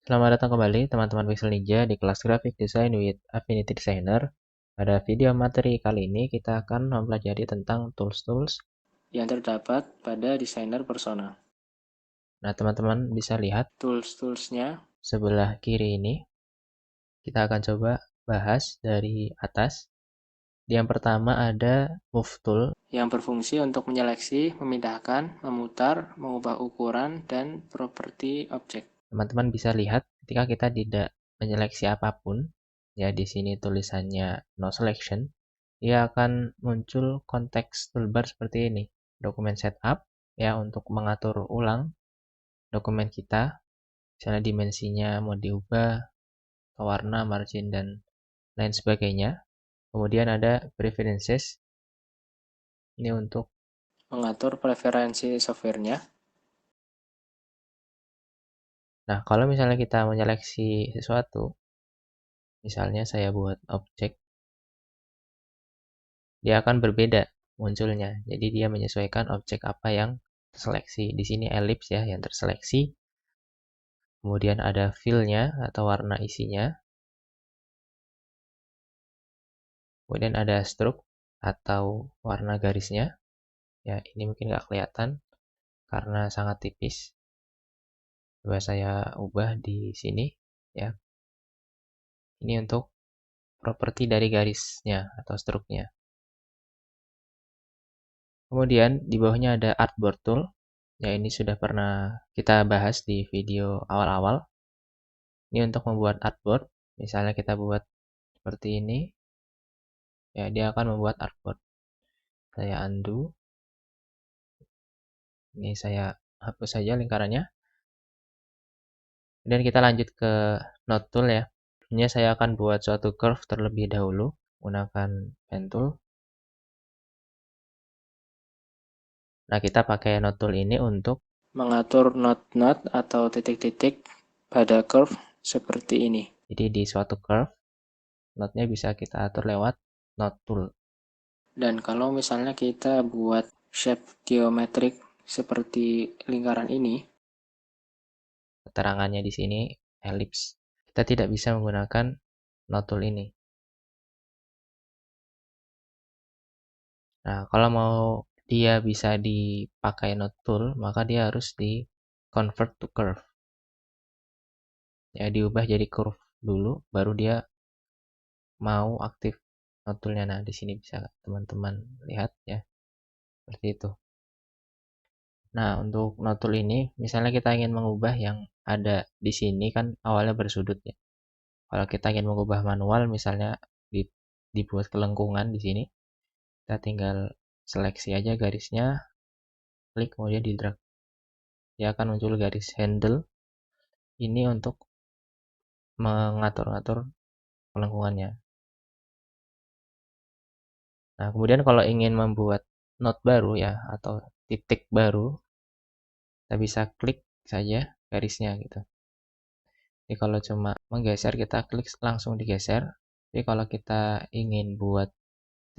Selamat datang kembali teman-teman Pixel Ninja di kelas Graphic Design with Affinity Designer. Pada video materi kali ini kita akan mempelajari tentang tools-tools yang terdapat pada desainer persona. Nah, teman-teman bisa lihat Tools-toolsnya sebelah kiri ini. Kita akan coba bahas dari atas. Yang pertama ada Move Tool. yang berfungsi untuk menyeleksi, memindahkan, memutar, mengubah ukuran, dan properti objek. Teman-teman bisa lihat ketika kita tidak menyeleksi apapun, ya di sini tulisannya No Selection, dia akan muncul konteks toolbar seperti ini. Dokumen setup, ya untuk mengatur ulang dokumen kita, misalnya dimensinya mau diubah, warna, margin, dan lain sebagainya. Kemudian ada preferences, ini untuk Mengatur preferensi softwarenya. Nah, kalau misalnya kita menyeleksi sesuatu, misalnya saya buat objek, dia akan berbeda munculnya. Jadi dia menyesuaikan objek apa yang terseleksi. Di sini ellipse ya yang terseleksi. Kemudian ada fill-nya atau warna isinya. Kemudian ada stroke atau warna garisnya. Ya, ini mungkin nggak kelihatan karena sangat tipis. Coba saya ubah di sini ya. Ini untuk properti dari garisnya atau stroke-nya. Kemudian di bawahnya ada artboard tool. Ya, ini sudah pernah kita bahas di video awal-awal. Ini untuk membuat artboard. Misalnya kita buat seperti ini. Ya, dia akan membuat artboard. Saya undo. Ini saya hapus saja lingkarannya. Kemudian kita lanjut ke node tool ya. Ini saya akan buat suatu curve terlebih dahulu menggunakan pen tool. Nah, kita pakai node tool ini untuk mengatur not atau titik-titik pada curve seperti ini. Jadi di suatu curve, node-nya bisa kita atur lewat node tool. Dan kalau misalnya kita buat shape geometrik seperti lingkaran ini, Keterangannya di sini ellipse. Kita tidak bisa menggunakan node tool ini. Nah, kalau mau dia bisa dipakai node tool, maka dia harus di convert to curve. Ya, diubah jadi curve dulu, baru dia mau aktif node tool-nya. Nah, di sini bisa teman-teman lihat ya, seperti itu. Nah, untuk node tool ini, misalnya kita ingin mengubah yang ada di sini kan awalnya bersudut ya. Kalau kita ingin mengubah manual, misalnya dibuat kelengkungan di sini, kita tinggal seleksi aja garisnya, klik kemudian di drag. Dia akan muncul garis handle. Ini untuk mengatur-ngatur kelengkungannya. Nah, kemudian kalau ingin membuat node baru ya, atau titik baru, kita bisa klik saja garisnya gitu. Jadi kalau cuma menggeser, kita klik langsung digeser. Tapi kalau kita ingin buat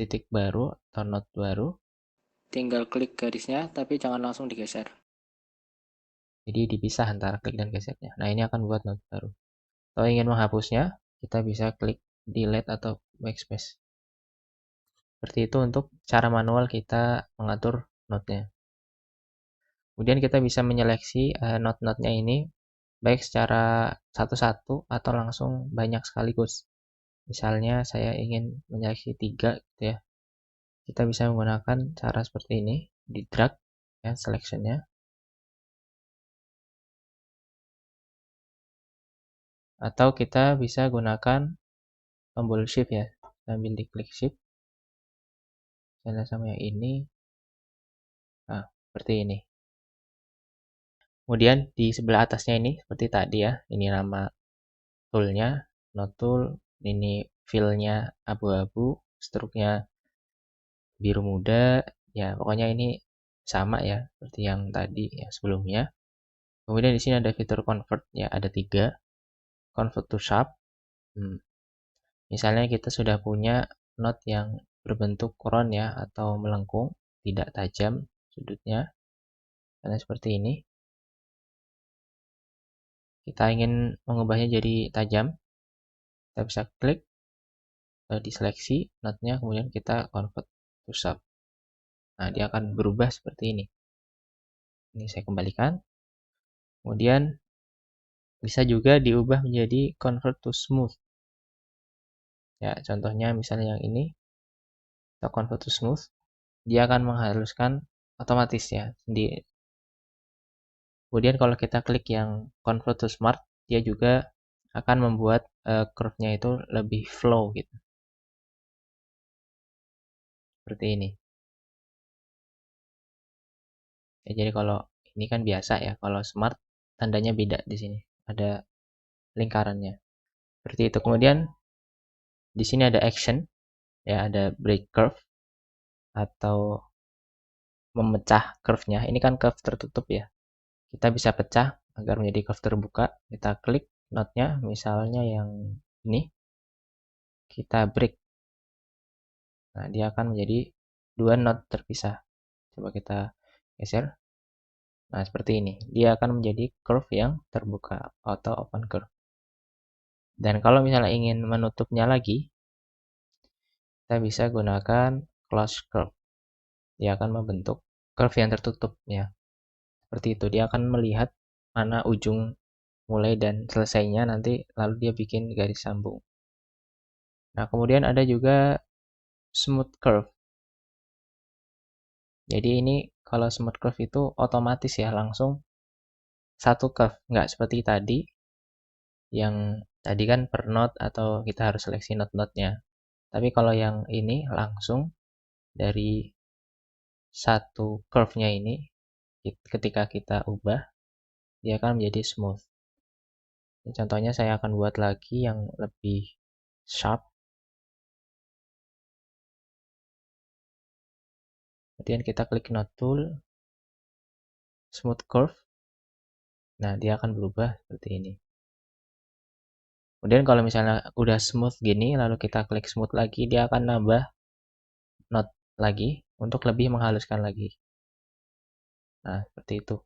titik baru atau node baru, tinggal klik garisnya tapi jangan langsung digeser. jadi dipisah antara klik dan gesernya. Nah, ini akan buat node baru. Kalau ingin menghapusnya, kita bisa klik delete atau backspace. Seperti itu untuk cara manual kita mengatur node-nya. Kemudian kita bisa menyeleksi node-node-nya ini baik secara satu-satu atau langsung banyak sekaligus. Misalnya saya ingin menyeleksi 3 gitu ya. Kita bisa menggunakan cara seperti ini, di drag ya selection-nya. Atau kita bisa gunakan tombol shift ya, sambil diklik shift. Misalnya sama yang ini. Nah, seperti ini. Kemudian di sebelah atasnya ini seperti tadi ya, ini nama toolnya, node tool, ini fill-nya abu-abu, stroke-nya biru muda, ya pokoknya ini sama ya seperti yang tadi ya sebelumnya. Kemudian di sini ada fitur convert ya, ada 3, convert to sharp. Misalnya kita sudah punya node yang berbentuk round ya atau melengkung, tidak tajam sudutnya, karena seperti ini. kita ingin mengubahnya jadi tajam, kita bisa klik, diseleksi node-nya, kemudian kita convert to sharp. Nah, dia akan berubah seperti ini. Ini saya kembalikan. Kemudian bisa juga diubah menjadi convert to smooth. Ya, contohnya misalnya yang ini, kita convert to smooth, dia akan menghaluskan otomatis ya, sendiri. Kemudian kalau kita klik yang convert to smart, dia juga akan membuat curve-nya itu lebih flow gitu. Seperti ini. Ya, jadi kalau ini kan biasa ya, kalau smart tandanya beda di sini. Ada lingkarannya. Seperti itu. Kemudian di sini ada action, ya ada break curve atau memecah curve-nya. Ini kan curve tertutup ya. Kita bisa pecah agar menjadi curve terbuka. Kita klik node-nya, misalnya yang ini. Kita break. Nah, dia akan menjadi dua node terpisah. Coba kita geser. Nah, seperti ini. Dia akan menjadi curve yang terbuka atau open curve. Dan kalau misalnya ingin menutupnya lagi, kita bisa gunakan close curve. Dia akan membentuk curve yang tertutup ya. Seperti itu. Dia akan melihat mana ujung mulai dan selesainya, nanti lalu dia bikin garis sambung. Nah, kemudian ada juga smooth curve. Jadi ini kalau smooth curve itu otomatis ya, langsung satu curve, nggak seperti tadi yang tadi kan per node atau kita harus seleksi node-node-nya. Tapi kalau yang ini langsung dari satu curve-nya ini, ketika kita ubah, dia akan menjadi smooth. Contohnya saya akan buat lagi yang lebih sharp. Kemudian kita klik node tool, smooth curve. Nah, dia akan berubah seperti ini. Kemudian kalau misalnya udah smooth gini, lalu kita klik smooth lagi, dia akan nambah node lagi untuk lebih menghaluskan lagi. Nah, seperti itu.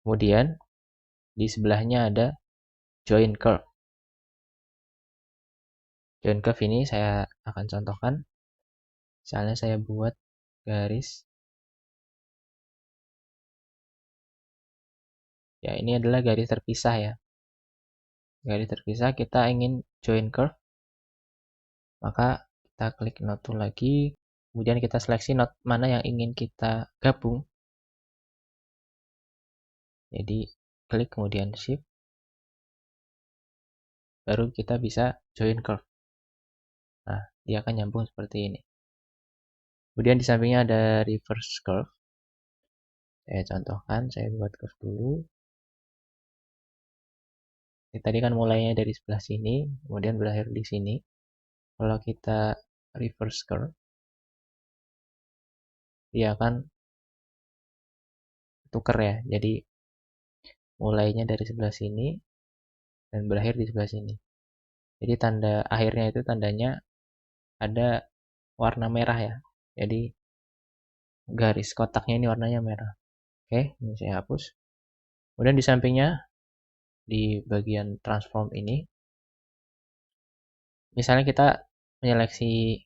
Kemudian di sebelahnya ada join curve. Join curve ini saya akan contohkan. Misalnya saya buat garis. Ya, ini adalah garis terpisah ya. Garis terpisah, kita ingin join curve. Maka kita klik node tool lagi. Kemudian kita seleksi node mana yang ingin kita gabung. Jadi klik kemudian shift. Baru kita bisa join curve. Nah, dia akan nyambung seperti ini. Kemudian di sampingnya ada reverse curve. Saya contohkan, saya buat curve dulu. Ini tadi kan mulainya dari sebelah sini, kemudian berakhir di sini. Kalau kita reverse curve, dia akan tuker ya. Jadi mulainya dari sebelah sini dan berakhir di sebelah sini. Jadi tanda akhirnya itu tandanya ada warna merah ya. Jadi garis kotaknya ini warnanya merah. Oke, ini saya hapus. Kemudian di sampingnya di bagian transform ini, misalnya kita menyeleksi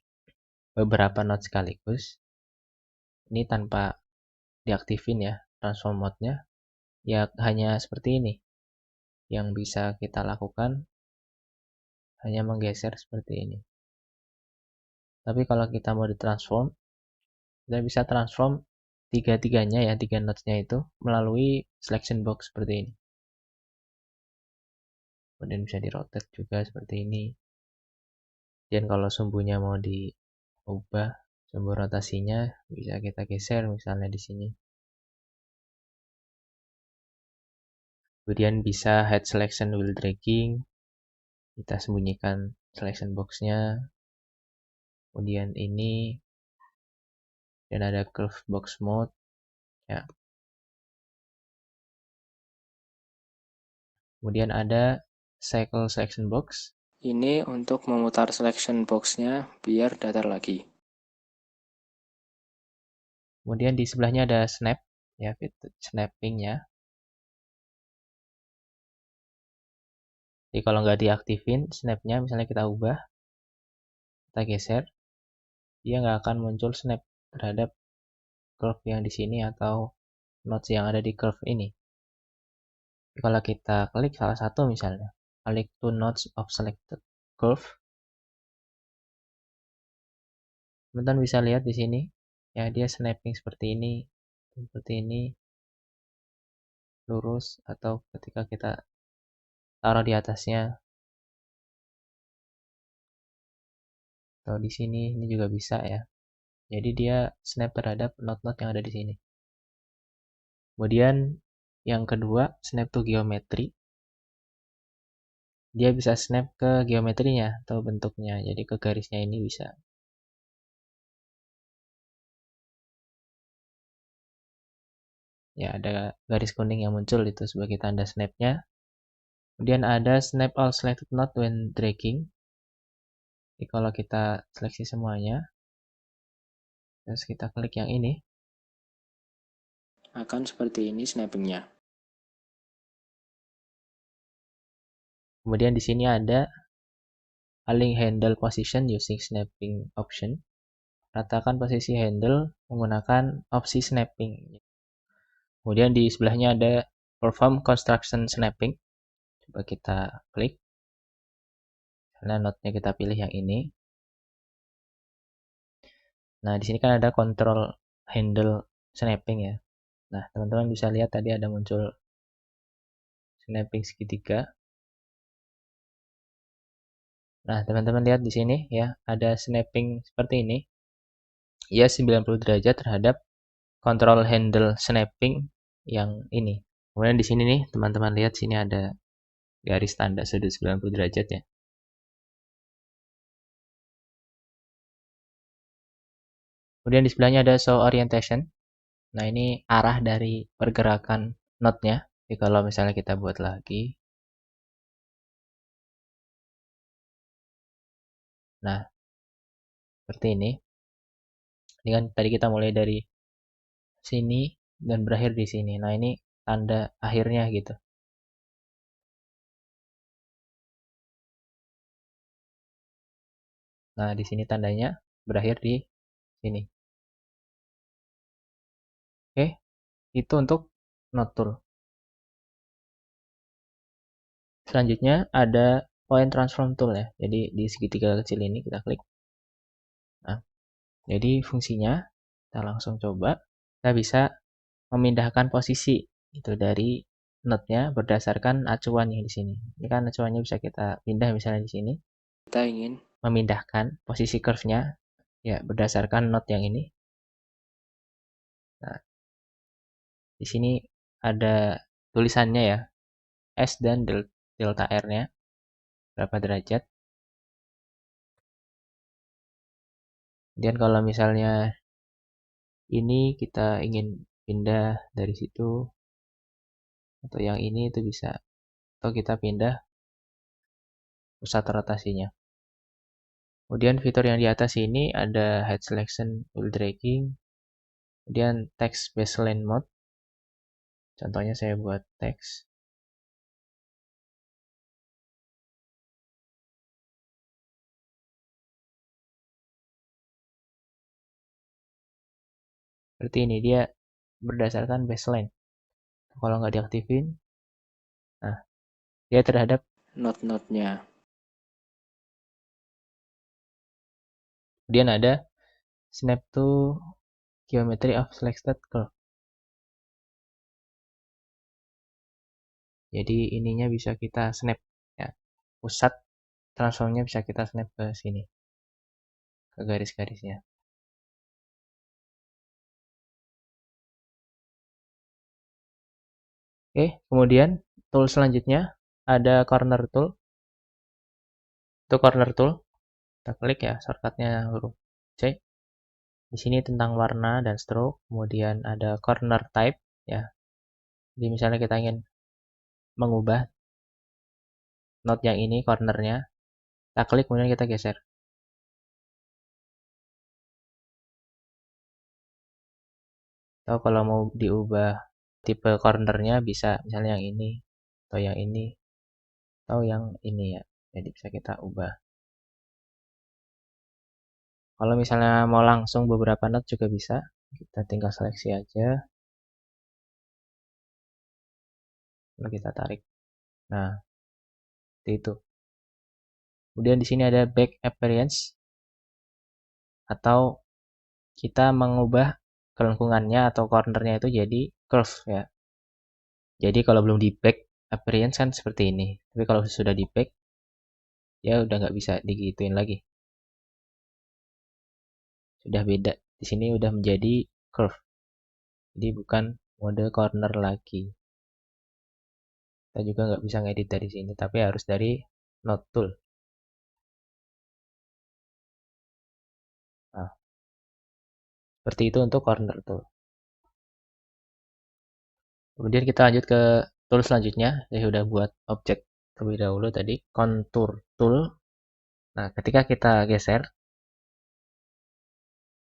beberapa node sekaligus, ini tanpa diaktifin ya transform mode-nya, ya hanya seperti ini. Yang bisa kita lakukan hanya menggeser seperti ini. Tapi kalau kita mau ditransform, kita bisa transform tiga-tiganya ya, tiga nodes-nya itu melalui selection box seperti ini. Kemudian bisa di-rotate juga seperti ini. Dan kalau sumbunya mau diubah, sumbu rotasinya bisa kita geser misalnya di sini. Kemudian bisa head selection wheel dragging. Kita sembunyikan selection box-nya. Kemudian ini dan ada curve box mode ya. Kemudian ada cycle selection box. Ini untuk memutar selection box-nya biar datar lagi. Kemudian di sebelahnya ada snap ya, snapping ya. Jadi kalau nggak diaktifin snapnya, misalnya kita ubah, kita geser, dia nggak akan muncul snap terhadap curve yang di sini atau nodes yang ada di curve ini. Jadi kalau kita klik salah satu misalnya, klik two nodes of selected curve, teman-teman bisa lihat di sini, ya dia snapping seperti ini, lurus, atau ketika kita taruh di atasnya, atau di sini, ini juga bisa ya. Jadi dia snap terhadap node-node yang ada di sini. Kemudian yang kedua, snap to geometry. Dia bisa snap ke geometrinya atau bentuknya, jadi ke garisnya ini bisa. Ya, ada garis kuning yang muncul itu sebagai tanda snapnya. Kemudian ada snap all selected node when dragging. Jadi kalau kita seleksi semuanya, terus kita klik yang ini, Akan seperti ini snappingnya. kemudian di sini ada align handle position using snapping option. Ratakan posisi handle menggunakan opsi snapping. Kemudian di sebelahnya ada perform construction snapping. Coba kita klik. Karena node-nya kita pilih yang ini. Nah, di sini kan ada control handle snapping ya. Nah, teman-teman bisa lihat tadi ada muncul snapping segitiga. Nah, teman-teman lihat di sini ya, ada snapping seperti ini. Ya, 90 derajat terhadap control handle snapping yang ini. Kemudian di sini nih, teman-teman lihat sini ada garis tanda sudut 90 derajat ya. Kemudian di sebelahnya ada show orientation. Nah, ini arah dari pergerakan node-nya. Jadi kalau misalnya kita buat lagi. Nah, seperti ini. Ini kan tadi kita mulai dari sini dan berakhir di sini. Nah, ini tanda akhirnya gitu. Nah, di sini tandanya berakhir di sini. Oke, itu untuk node tool. Selanjutnya ada point transform tool ya. Jadi di segitiga kecil ini kita klik. Nah, jadi fungsinya kita langsung coba. Kita bisa memindahkan posisi itu dari node-nya berdasarkan acuannya di sini. Ini kan acuannya bisa kita pindah misalnya di sini. Kita ingin Memindahkan posisi curve-nya ya berdasarkan node yang ini. Nah, di sini ada tulisannya ya, S dan delta R-nya berapa derajat. Kemudian kalau misalnya ini kita ingin pindah dari situ atau yang ini itu bisa, atau kita pindah pusat rotasinya. Kemudian fitur yang di atas ini ada head selection, wheel dragging, kemudian text baseline mode. Contohnya saya buat text. Seperti ini, dia berdasarkan baseline. Kalau nggak diaktifin, nah dia terhadap node-node-nya. kemudian ada snap to geometry of selected curve. Jadi ininya bisa kita snap ya. Pusat transformnya bisa kita snap ke sini, ke garis-garisnya. Oke, kemudian tool selanjutnya ada corner tool. Itu corner tool. Kita klik ya, shortcutnya huruf C. Di sini tentang warna dan stroke. Kemudian ada corner type ya. Jadi misalnya kita ingin mengubah node yang ini cornernya, kita klik kemudian kita geser. Atau kalau mau diubah tipe cornernya bisa misalnya yang ini atau yang ini atau yang ini ya. Jadi bisa kita ubah. Kalau misalnya mau langsung beberapa not juga bisa. Kita tinggal seleksi aja. Lalu kita tarik. Nah, seperti itu. Kemudian di sini ada back appearance atau kita mengubah kelengkungannya atau cornernya itu jadi curve ya. Jadi kalau belum di back appearance kan seperti ini. Tapi kalau sudah di back, ya udah nggak bisa digituin lagi. Sudah beda. Di sini udah menjadi curve. Jadi bukan mode corner lagi. Kita juga nggak bisa ngedit dari sini, tapi harus dari node tool. Nah, seperti itu untuk corner tool. Kemudian kita lanjut ke tool selanjutnya. Saya sudah buat objek terlebih dahulu tadi, contour tool. Nah, ketika kita geser,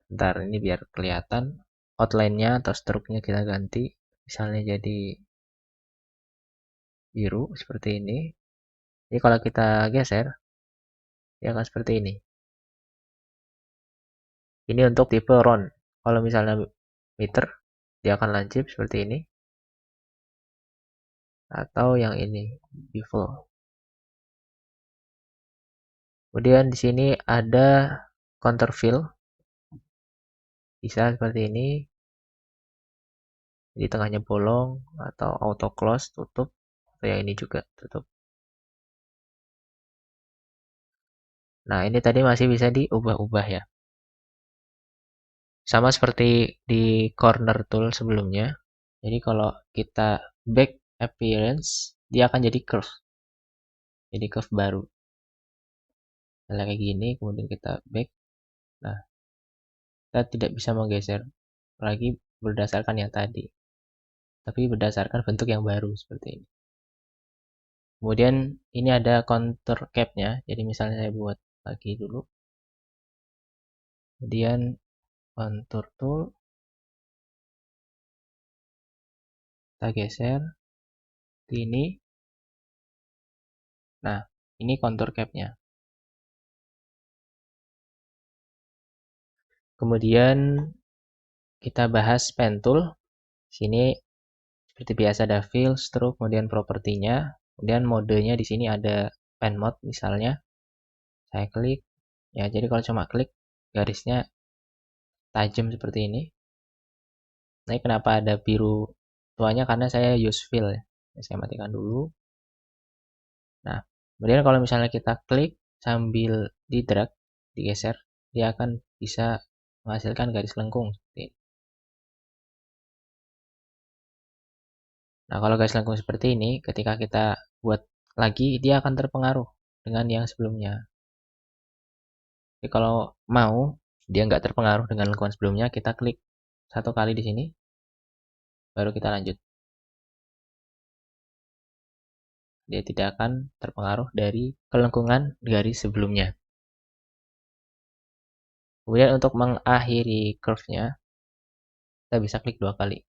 bentar ini biar kelihatan outline-nya atau stroke-nya kita ganti. Misalnya jadi biru seperti ini. Jadi kalau kita geser, dia akan seperti ini. Ini untuk tipe round. Kalau misalnya meter, dia akan lancip seperti ini. Atau yang ini, bevel. Kemudian di sini ada counter fill. Bisa seperti ini. Di tengahnya bolong atau auto close tutup. Atau yang ini juga tutup. Nah, ini tadi masih bisa diubah-ubah ya. Sama seperti di corner tool sebelumnya. Jadi kalau kita back appearance, dia akan jadi curve. Jadi curve baru. Misalnya kayak gini, kemudian kita back. Nah, kita tidak bisa menggeser lagi berdasarkan yang tadi. Tapi berdasarkan bentuk yang baru seperti ini. Kemudian ini ada contour cap-nya. Jadi misalnya saya buat lagi dulu. Kemudian contour tool. Kita geser. Ini. Nah, ini contour cap-nya. Kemudian kita bahas pen tool. Sini seperti biasa ada fill, stroke, kemudian propertinya. Kemudian modenya di sini ada pen mode misalnya. Saya klik. Ya, jadi kalau cuma klik garisnya tajam seperti ini. Nah, kenapa ada biru tuanya? Karena saya use fill ya. Saya matikan dulu. Nah, kemudian kalau misalnya kita klik sambil di drag, digeser, dia akan bisa menghasilkan garis lengkung seperti ini. Nah, kalau garis lengkung seperti ini, ketika kita buat lagi, dia akan terpengaruh dengan yang sebelumnya. Jadi kalau mau, dia nggak terpengaruh dengan lengkungan sebelumnya, kita klik satu kali di sini, baru kita lanjut. Dia tidak akan terpengaruh dari kelengkungan garis sebelumnya. Kemudian untuk mengakhiri curve-nya, kita bisa klik 2 kali.